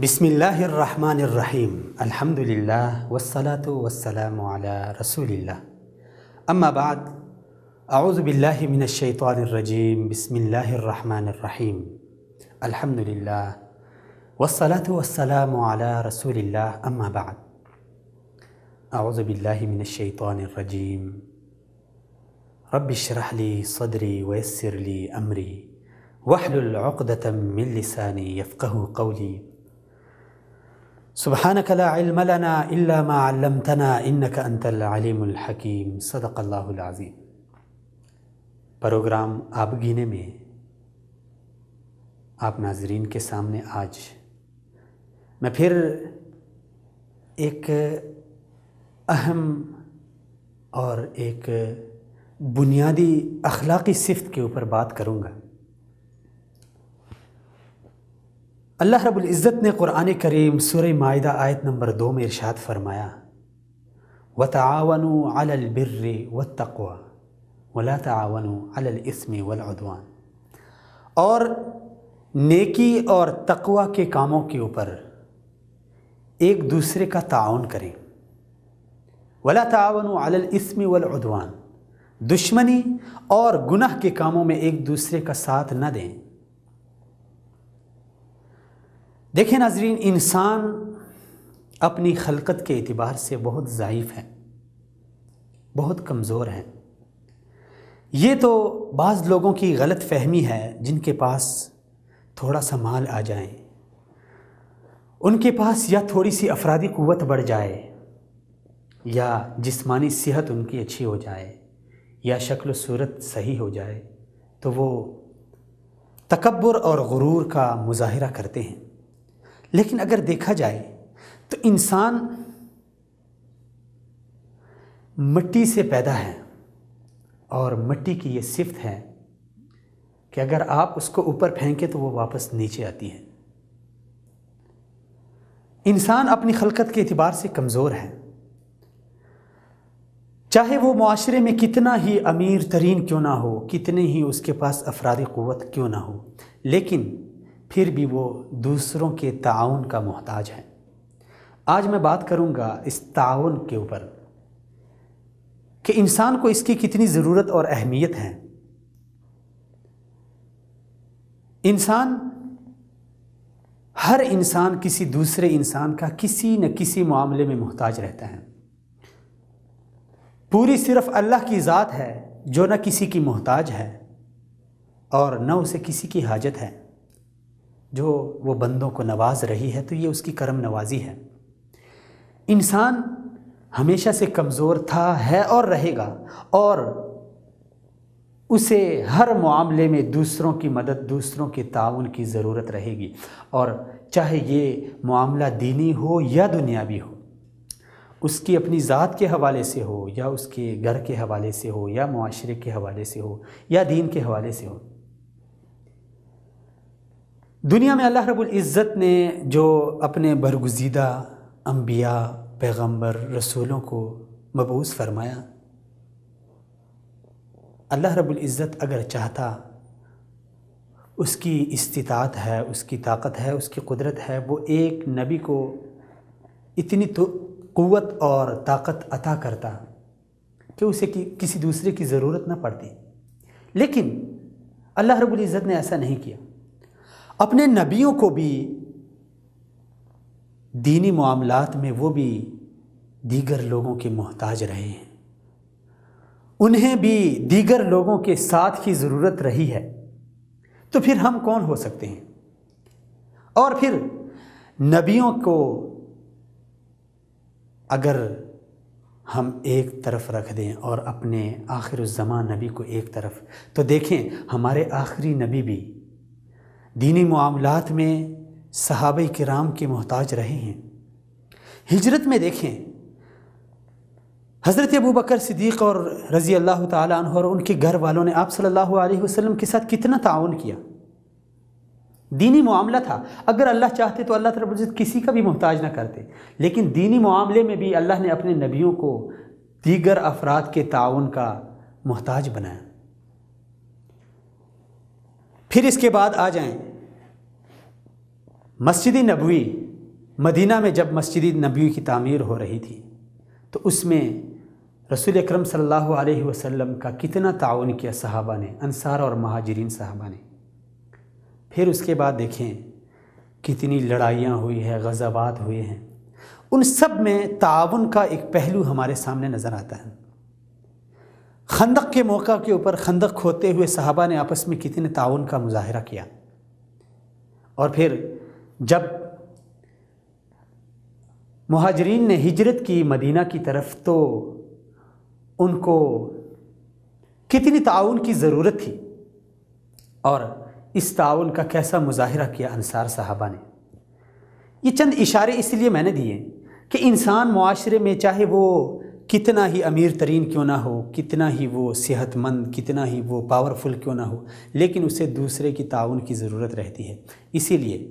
بسم اللہ الرحمن الرحیم الحمد للہ والصلاة والسلام علی رسول اللہ اما بعد اعوذ باللہ من الشیطان الرجیم بسم اللہ الرحمن الرحیم الحمد للہ والصلاة والسلام علی رسول اللہ اما بعد اعوذ باللہ من الشیطان الرجیم رب اشرح لی صدری ویسر لی امری واحلل عقدۃ من لسانی یفقہوا قولی سبحانک لا علم لنا الا ما علمتنا انک انت العلیم الحکیم صدق اللہ العظیم۔ پروگرام آبگینے میں آپ ناظرین کے سامنے آج میں پھر ایک اہم اور ایک بنیادی اخلاقی صفت کے اوپر بات کروں گا۔ اللہ رب العزت نے قرآن کریم سورہ مائدہ آیت نمبر 2 میں ارشاد فرمایا وَتَعَاوَنُوا عَلَى الْبِرِّ وَالتَّقْوَى وَلَا تَعَاوَنُوا عَلَى الْإِثْمِ وَالْعُدْوَانِ، اور نیکی اور تقوی کے کاموں کے اوپر ایک دوسرے کا تعاون کریں۔ وَلَا تَعَاوَنُوا عَلَى الْإِثْمِ وَالْعُدْوَانِ، دشمنی اور گناہ کے کاموں میں ایک دوسرے کا ساتھ نہ دیں۔ دیکھیں ناظرین، انسان اپنی خلقت کے اعتبار سے بہت ضعیف ہے، بہت کمزور ہے۔ یہ تو بعض لوگوں کی غلط فہمی ہے جن کے پاس تھوڑا سا مال آ جائے، ان کے پاس یا تھوڑی سی افرادی قوت بڑھ جائے، یا جسمانی صحت ان کی اچھی ہو جائے، یا شکل و صورت صحیح ہو جائے، تو وہ تکبر اور غرور کا مظاہرہ کرتے ہیں۔ لیکن اگر دیکھا جائے تو انسان مٹی سے پیدا ہے، اور مٹی کی یہ صفت ہے کہ اگر آپ اس کو اوپر پھینکیں تو وہ واپس نیچے آتی ہے۔ انسان اپنی خلقت کے اعتبار سے کمزور ہے، چاہے وہ معاشرے میں کتنا ہی امیر ترین کیوں نہ ہو، کتنے ہی اس کے پاس افرادی قوت کیوں نہ ہو، لیکن پھر بھی وہ دوسروں کے تعاون کا محتاج ہے۔ آج میں بات کروں گا اس تعاون کے اوپر کہ انسان کو اس کی کتنی ضرورت اور اہمیت ہے۔ ہر انسان کسی دوسرے انسان کا کسی نہ کسی معاملے میں محتاج رہتا ہے۔ پوری صرف اللہ کی ذات ہے جو نہ کسی کی محتاج ہے اور نہ اسے کسی کی حاجت ہے۔ جو وہ بندوں کو نواز رہی ہے تو یہ اس کی کرم نوازی ہے۔ انسان ہمیشہ سے کمزور تھا، ہے اور رہے گا، اور اسے ہر معاملے میں دوسروں کی مدد، دوسروں کے تعاون کی ضرورت رہے گی، اور چاہے یہ معاملہ دینی ہو یا دنیاوی ہو، اس کی اپنی ذات کے حوالے سے ہو یا اس کے گھر کے حوالے سے ہو یا معاشرے کے حوالے سے ہو یا دین کے حوالے سے ہو۔ دنیا میں اللہ رب العزت نے جو اپنے برگزیدہ انبیاء، پیغمبر، رسولوں کو مبعوث فرمایا، اللہ رب العزت اگر چاہتا، اس کی استطاعت ہے، اس کی طاقت ہے، اس کی قدرت ہے، وہ ایک نبی کو اتنی تو قوت اور طاقت عطا کرتا کہ اسے کسی دوسرے کی ضرورت نہ پڑتی۔ لیکن اللہ رب العزت نے ایسا نہیں کیا۔ اپنے نبیوں کو بھی دینی معاملات میں وہ بھی دیگر لوگوں کے محتاج رہے ہیں، انہیں بھی دیگر لوگوں کے ساتھ کی ضرورت رہی ہے، تو پھر ہم کون ہو سکتے ہیں؟ اور پھر نبیوں کو اگر ہم ایک طرف رکھ دیں اور اپنے آخر الزمان نبی کو ایک طرف، تو دیکھیں ہمارے آخری نبی بھی دینی معاملات میں صحابہ کرام کے محتاج رہے ہیں۔ ہجرت میں دیکھیں حضرت ابوبکر صدیق اور رضی اللہ تعالیٰ عنہ اور ان کے گھر والوں نے آپ صلی اللہ علیہ وسلم کے ساتھ کتنا تعاون کیا۔ دینی معاملہ تھا، اگر اللہ چاہتے تو اللہ رب العزت کسی کا بھی محتاج نہ کرتے، لیکن دینی معاملے میں بھی اللہ نے اپنے نبیوں کو دیگر افراد کے تعاون کا محتاج بنایا۔ پھر اس کے بعد آ جائیں مسجد نبوی مدینہ میں جب مسجد نبوی کی تعمیر ہو رہی تھی تو اس میں رسول اکرم صلی اللہ علیہ وسلم کا کتنا تعاون کیا صحابہ نے، انصار اور مہاجرین صحابہ نے۔ پھر اس کے بعد دیکھیں کتنی لڑائیاں ہوئی ہیں، غزوات ہوئے ہیں، ان سب میں تعاون کا ایک پہلو ہمارے سامنے نظر آتا ہے۔ خندق کے موقع کے اوپر خندق کھودتے ہوئے صحابہ نے آپس میں کتنے تعاون کا مظاہرہ کیا، اور پھر جب مہاجرین نے ہجرت کی مدینہ کی طرف تو ان کو کتنی تعاون کی ضرورت تھی، اور اس تعاون کا کیسا مظاہرہ کیا انصار صحابہ نے۔ یہ چند اشارے اس لیے میں نے دیے کہ انسان معاشرے میں چاہے وہ کتنا ہی امیر ترین کیوں نہ ہو، کتنا ہی وہ صحت مند، کتنا ہی وہ پاورفل کیوں نہ ہو، لیکن اسے دوسرے کی تعاون کی ضرورت رہتی ہے۔ اسی لیے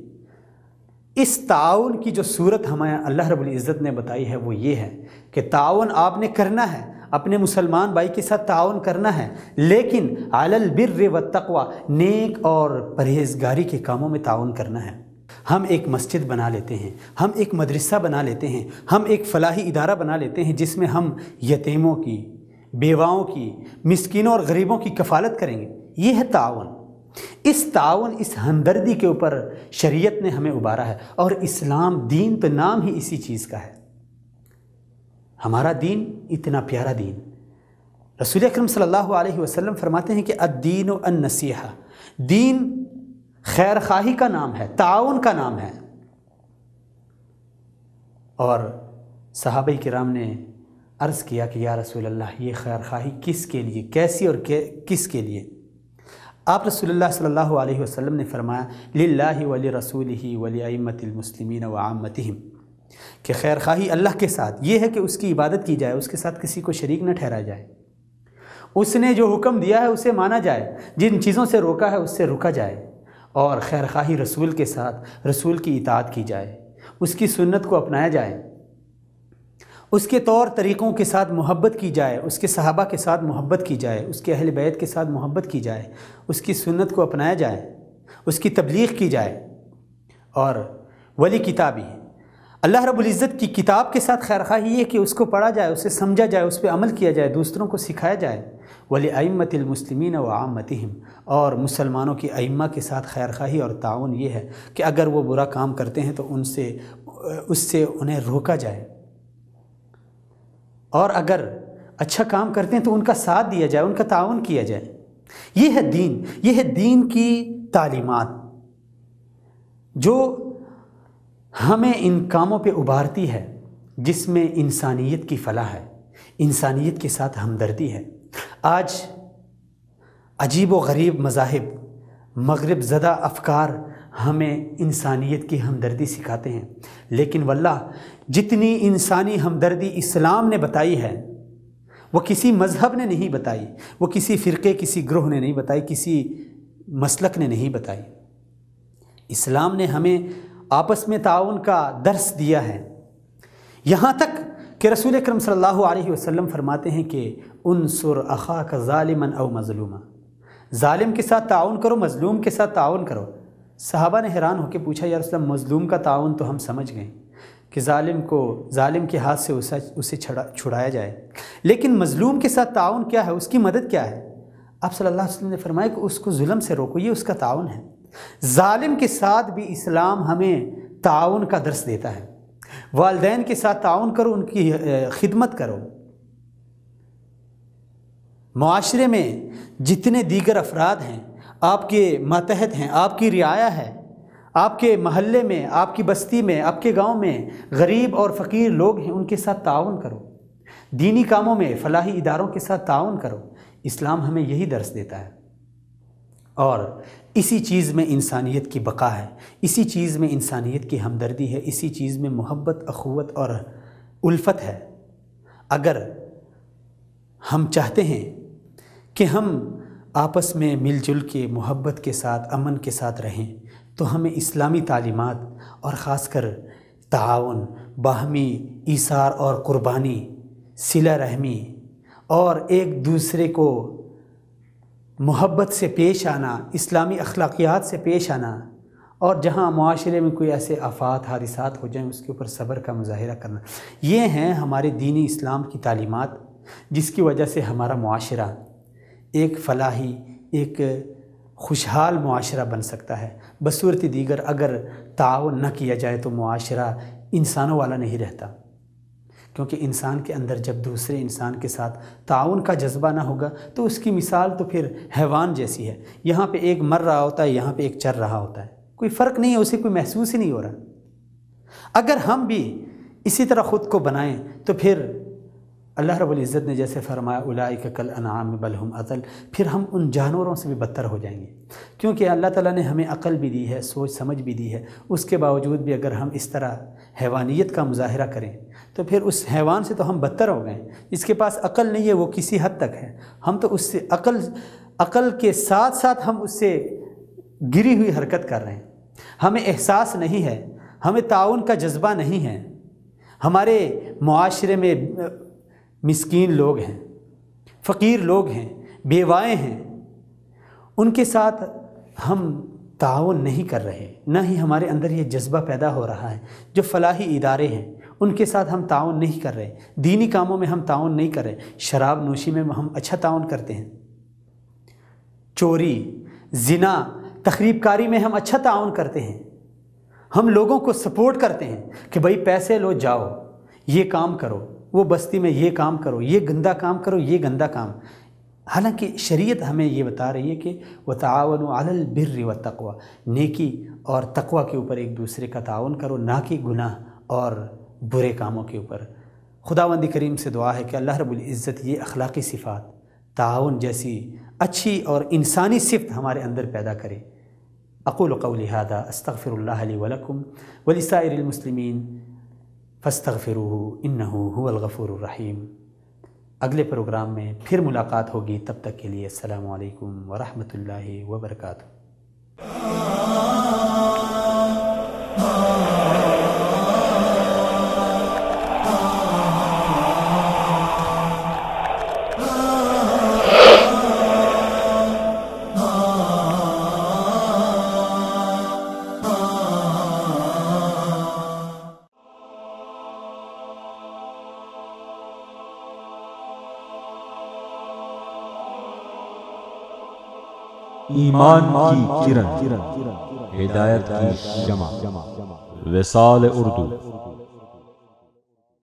اس تعاون کی جو صورت ہمیں اللہ رب العزت نے بتائی ہے وہ یہ ہے کہ تعاون آپ نے کرنا ہے، اپنے مسلمان بھائی کے ساتھ تعاون کرنا ہے، لیکن علی البر والتقوی، نیک اور پرہیزگاری کے کاموں میں تعاون کرنا ہے۔ ہم ایک مسجد بنا لیتے ہیں، ہم ایک مدرسہ بنا لیتے ہیں، ہم ایک فلاحی ادارہ بنا لیتے ہیں جس میں ہم یتیموں کی، بیواؤں کی، مسکینوں اور غریبوں کی کفالت کریں گے، یہ ہے تعاون۔ اس تعاون، اس ہمدردی کے اوپر شریعت نے ہمیں ابھارا ہے، اور اسلام دین تو نام ہی اسی چیز کا ہے۔ ہمارا دین اتنا پیارا دین، رسول اکرم صلی اللہ علیہ وسلم فرماتے ہیں کہ الدین النصیحہ، دین خیر خواہی کا نام ہے، تعاون کا نام ہے۔ اور صحابہ کرام نے عرض کیا کہ یا رسول اللہ، یہ خیر خواہی کس کے لیے، کیسی اور کس کے لیے؟ آپ رسول اللہ صلی اللہ علیہ وسلم نے فرمایا للہ ولرسولہ ولائمۃ المسلمین وعامتہم، کہ خیر خواہی اللہ کے ساتھ یہ ہے کہ اس کی عبادت کی جائے، اس کے ساتھ کسی کو شریک نہ ٹھہرایا جائے، اس نے جو حکم دیا ہے اسے مانا جائے، جن چیزوں سے روکا ہے اس سے رکا جائے، اور خیر خواہی رسول کے ساتھ رسول کی اطاعت کی جائے، اس کی سنت کو اپنایا جائے، اس کے طور طریقوں کے ساتھ محبت کی جائے، اس کے صحابہ کے ساتھ محبت کی جائے، اس کے اہل بیت کے ساتھ محبت کی جائے، اس کی سنت کو اپنایا جائے، اس کی تبلیغ کی جائے۔ اور ولی کتابی، اللہ رب العزت کی کتاب کے ساتھ خیر خواہی یہ کہ اس کو پڑھا جائے، اسے سمجھا جائے، اس پہ عمل کیا جائے، دوسروں کو سکھایا جائے۔ ولائمۃ المسلمین وعامتہم، اور مسلمانوں کی ائمہ کے ساتھ خیر خواہی اور تعاون یہ ہے کہ اگر وہ برا کام کرتے ہیں تو اس سے انہیں روکا جائے، اور اگر اچھا کام کرتے ہیں تو ان کا ساتھ دیا جائے، ان کا تعاون کیا جائے۔ یہ ہے دین، یہ ہے دین کی تعلیمات جو ہمیں ان کاموں پہ ابھارتی ہے، جس میں انسانیت کی فلاح ہے، انسانیت کے ساتھ ہمدردی ہے۔ آج عجیب و غریب مذاہب، مغرب زدہ افکار ہمیں انسانیت کی ہمدردی سکھاتے ہیں، لیکن واللہ جتنی انسانی ہمدردی اسلام نے بتائی ہے وہ کسی مذہب نے نہیں بتائی، وہ کسی فرقے، کسی گروہ نے نہیں بتائی، کسی مسلک نے نہیں بتائی۔ اسلام نے ہمیں آپس میں تعاون کا درس دیا ہے، یہاں تک کہ رسول اکرم صلی اللہ علیہ وسلم فرماتے ہیں کہ انصر اخاک ظالما او مظلوما، ظالم کے ساتھ تعاون کرو، مظلوم کے ساتھ تعاون کرو۔ صحابہ نے حیران ہو کے پوچھا یا رسول اللہ، مظلوم کا تعاون تو ہم سمجھ گئے کہ ظالم کے ہاتھ سے اسے چھڑایا جائے، لیکن مظلوم کے ساتھ تعاون کیا ہے، اس کی مدد کیا ہے؟ آپ صلی اللہ علیہ وسلم نے فرمایا کہ اس کو ظلم سے روکو، یہ اس کا تعاون ہے۔ ظالم کے ساتھ بھی اسلام ہمیں تعاون کا درس دیتا ہے۔ والدین کے ساتھ تعاون کرو، ان کی خدمت کرو۔ معاشرے میں جتنے دیگر افراد ہیں، آپ کے ماتحت ہیں، آپ کی رعایا ہے، آپ کے محلے میں، آپ کی بستی میں، آپ کے گاؤں میں غریب اور فقیر لوگ ہیں، ان کے ساتھ تعاون کرو، دینی کاموں میں فلاحی اداروں کے ساتھ تعاون کرو۔ اسلام ہمیں یہی درس دیتا ہے، اور اسی چیز میں انسانیت کی بقا ہے، اسی چیز میں انسانیت کی ہمدردی ہے، اسی چیز میں محبت، اخوت اور الفت ہے۔ اگر ہم چاہتے ہیں کہ ہم آپس میں مل جل کے محبت کے ساتھ، امن کے ساتھ رہیں، تو ہمیں اسلامی تعلیمات اور خاص کر تعاون، باہمی ایثار اور قربانی، صلہ رحمی اور ایک دوسرے کو محبت سے پیش آنا، اسلامی اخلاقیات سے پیش آنا، اور جہاں معاشرے میں کوئی ایسے آفات حادثات ہو جائیں اس کے اوپر صبر کا مظاہرہ کرنا، یہ ہیں ہمارے دینی اسلام کی تعلیمات، جس کی وجہ سے ہمارا معاشرہ ایک فلاحی، ایک خوشحال معاشرہ بن سکتا ہے۔ بصورت دیگر اگر تعاون نہ کیا جائے تو معاشرہ انسانوں والا نہیں رہتا، کیونکہ انسان کے اندر جب دوسرے انسان کے ساتھ تعاون کا جذبہ نہ ہوگا تو اس کی مثال تو پھر حیوان جیسی ہے، یہاں پہ ایک مر رہا ہوتا ہے، یہاں پہ ایک چر رہا ہوتا ہے، کوئی فرق نہیں ہے، اسے کوئی محسوس ہی نہیں ہو رہا۔ اگر ہم بھی اسی طرح خود کو بنائیں تو پھر اللہ رب العزت نے جیسے فرمایا اولئک کالانعام بل ہم اضل، پھر ہم ان جانوروں سے بھی بدتر ہو جائیں گے، کیونکہ اللہ تعالیٰ نے ہمیں عقل بھی دی ہے، سوچ سمجھ بھی دی ہے، اس کے باوجود بھی اگر ہم اس طرح حیوانیت کا مظاہرہ کریں تو پھر اس حیوان سے تو ہم بدتر ہو گئے۔ جس کے پاس عقل نہیں ہے وہ کسی حد تک ہے، ہم تو اس سے عقل کے ساتھ ساتھ ہم اس سے گری ہوئی حرکت کر رہے ہیں۔ ہمیں احساس نہیں ہے، ہمیں تعاون کا جذبہ نہیں ہے، ہمارے معاشرے میں مسکین لوگ ہیں، فقیر لوگ ہیں، بیوائیں ہیں، ان کے ساتھ ہم تعاون نہیں کر رہے، نہ ہی ہمارے اندر یہ جذبہ پیدا ہو رہا ہے۔ جو فلاحی ادارے ہیں ان کے ساتھ ہم تعاون نہیں کر رہے، دینی کاموں میں ہم تعاون نہیں کر رہے، شراب نوشی میں ہم اچھا تعاون کرتے ہیں، چوری، زنا، تخریب کاری میں ہم اچھا تعاون کرتے ہیں، ہم لوگوں کو سپورٹ کرتے ہیں کہ بھائی پیسے لو جاؤ یہ کام کرو، وہ بستی میں یہ کام کرو، یہ گندا کام کرو، یہ گندا کام۔ حالانکہ شریعت ہمیں یہ بتا رہی ہے کہ وتعاونوا علی البر والتقوی، نیکی اور تقوی کے اوپر ایک دوسرے کا تعاون کرو، نہ کہ گناہ اور برے کاموں کے اوپر۔ خداوند کریم سے دعا ہے کہ اللہ رب العزت یہ اخلاقی صفات، تعاون جیسی اچھی اور انسانی صفت ہمارے اندر پیدا کرے۔ اقول قولی ھذا استغفر اللہ لی ولکم ولسائر المسلمین فاستغفروہ انہ ھو الغفور الرحیم۔ اگلے پروگرام میں پھر ملاقات ہوگی، تب تک کے لیے السلام علیکم ورحمۃ اللہ وبرکاتہ۔ ایمان کی کرن، ہدایت کی شمع، وصال اردو۔